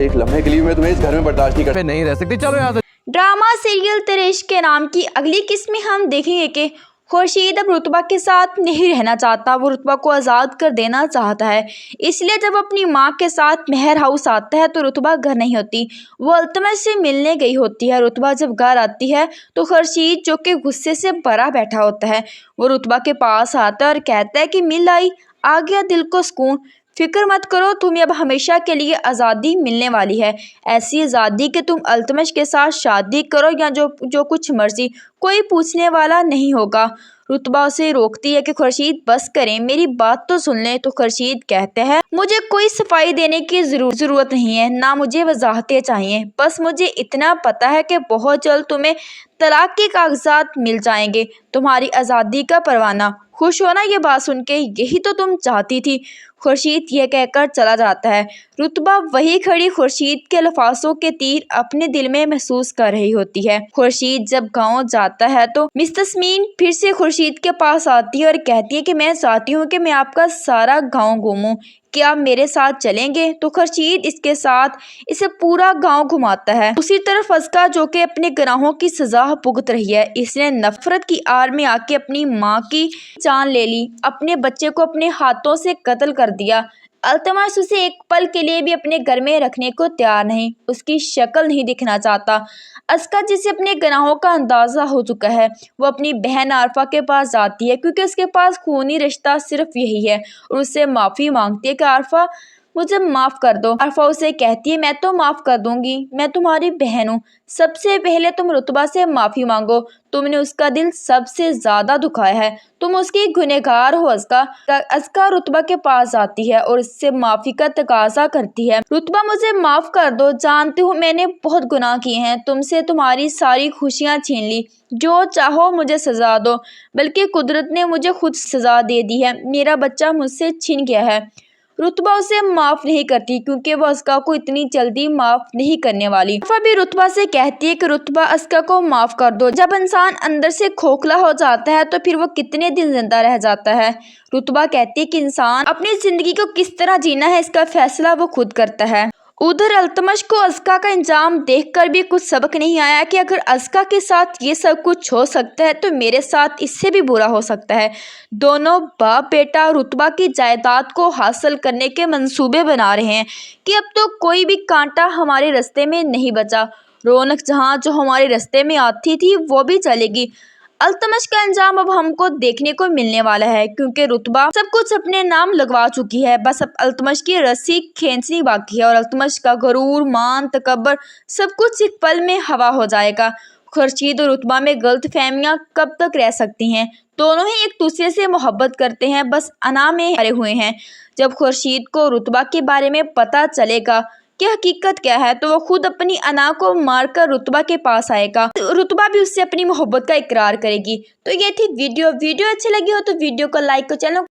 एक लम्हे के लिए मैं तुम्हें इस घर में बर्दाश्त नहीं कर नहीं रह सकती, चलो यहाँ से। ड्रामा सीरियल तेरे इश्क के नाम की अगली किस्त में हम देखेंगे कि खुर्शीद अब रुतबा के साथ नहीं रहना चाहता। वो रुतबा को आज़ाद कर देना चाहता है। इसलिए जब अपनी माँ के साथ मेहर हाउस आता है तो रुतबा घर नहीं होती, वो अल्तमश से मिलने गई होती है। रुतबा जब घर आती है तो खुर्शीद जो कि गुस्से से भरा बैठा होता है, वो रुतबा के पास आता है और कहता है कि मिल आई, आ गया दिल को सुकून। फिक्र मत करो, तुम्हें अब हमेशा के लिए आज़ादी मिलने वाली है। ऐसी आज़ादी कि तुम अल्तमश के साथ शादी करो या जो कुछ मर्जी, कोई पूछने वाला नहीं होगा। रुतबा उसे रोकती है कि खुर्शीद बस करें, मेरी बात तो सुन लें। तो खुर्शीद कहते हैं मुझे कोई सफाई देने की ज़रूरत नहीं है, ना मुझे वजाहतें चाहिए। बस मुझे इतना पता है कि बहुत जल्द तुम्हें तलाक के कागजात मिल जाएंगे, तुम्हारी आज़ादी का परवाना। खुश हो ना ये बात सुन के, यही तो तुम चाहती थी। खुर्शीद यह कहकर चला जाता है। रुतबा वही खड़ी खुर्शीद के अल्फाजों के तीर अपने दिल में महसूस कर रही होती है। खुर्शीद जब गांव जाता है तो मिस तस्मीन फिर से खुर्शीद के पास आती है और कहती है कि मैं चाहती हूँ कि मैं आपका सारा गांव घूमूं, क्या आप मेरे साथ चलेंगे? तो खुर्शीद इसके साथ इसे पूरा गांव घुमाता है। उसी तरफ अस्का जो कि अपने गुनाहों की सजा भुगत रही है, इसने नफरत की आड़ में आके अपनी माँ की जान ले ली, अपने बच्चे को अपने हाथों से कत्ल कर दिया। अल्तमश उसे एक पल के लिए भी अपने घर में रखने को तैयार नहीं, उसकी शक्ल नहीं दिखना चाहता। अस्का जिसे अपने गुनाहों का अंदाज़ा हो चुका है, वो अपनी बहन आरफा के पास जाती है क्योंकि उसके पास खूनी रिश्ता सिर्फ यही है, और उससे माफ़ी मांगती है कि आरफा मुझे माफ़ कर दो। आरफा उसे कहती है मैं तो माफ़ कर दूंगी, मैं तुम्हारी बहन हूँ। सबसे पहले तुम रुतबा से माफ़ी मांगो, तुमने उसका दिल सबसे ज़्यादा दुखाया है, तुम उसकी गुनहगार हो। अस्का रुतबा के पास जाती है और उससे माफ़ी का तकाजा करती है। रुतबा मुझे माफ़ कर दो, जानती हूँ मैंने बहुत गुनाह किए हैं, तुमसे तुम्हारी सारी खुशियाँ छीन ली, जो चाहो मुझे सज़ा दो, बल्कि कुदरत ने मुझे खुद सज़ा दे दी है, मेरा बच्चा मुझसे छिन गया है। रुतबा उसे माफ़ नहीं करती क्योंकि वो अस्का को इतनी जल्दी माफ़ नहीं करने वाली। आरफा भी रुतबा से कहती है कि रुतबा अस्का को माफ़ कर दो। जब इंसान अंदर से खोखला हो जाता है तो फिर वो कितने दिन जिंदा रह जाता है। रुतबा कहती है कि इंसान अपनी ज़िंदगी को किस तरह जीना है इसका फैसला वो खुद करता है। उधर अल्तमश को अस्का का इंजाम देखकर भी कुछ सबक नहीं आया कि अगर अस्का के साथ ये सब कुछ हो सकता है तो मेरे साथ इससे भी बुरा हो सकता है। दोनों बाप बेटा रुतबा की जायदाद को हासिल करने के मंसूबे बना रहे हैं कि अब तो कोई भी कांटा हमारे रास्ते में नहीं बचा। रौनक जहाँ जो हमारे रास्ते में आती थी वो भी चलेगी। अल्तमश का अंजाम अब हमको देखने को मिलने वाला है क्योंकि रुतबा सब कुछ अपने नाम लगवा चुकी है, बस अब अल्तमश की रस्सी खींचनी बाकी है और अल्तमश का गरूर, मान, तकब्बर सब कुछ एक पल में हवा हो जाएगा। खुर्शीद और रुतबा में गलत फहमियाँ कब तक रह सकती हैं? दोनों ही एक दूसरे से मोहब्बत करते हैं, बस अना में हारे हुए हैं। जब खुर्शीद को रुतबा के बारे में पता चलेगा कि हकीकत क्या है तो वो खुद अपनी अना को मारकर रुतबा के पास आएगा। रुतबा भी उससे अपनी मोहब्बत का इकरार करेगी। तो ये थी वीडियो अच्छी लगी हो तो वीडियो को लाइक और चैनल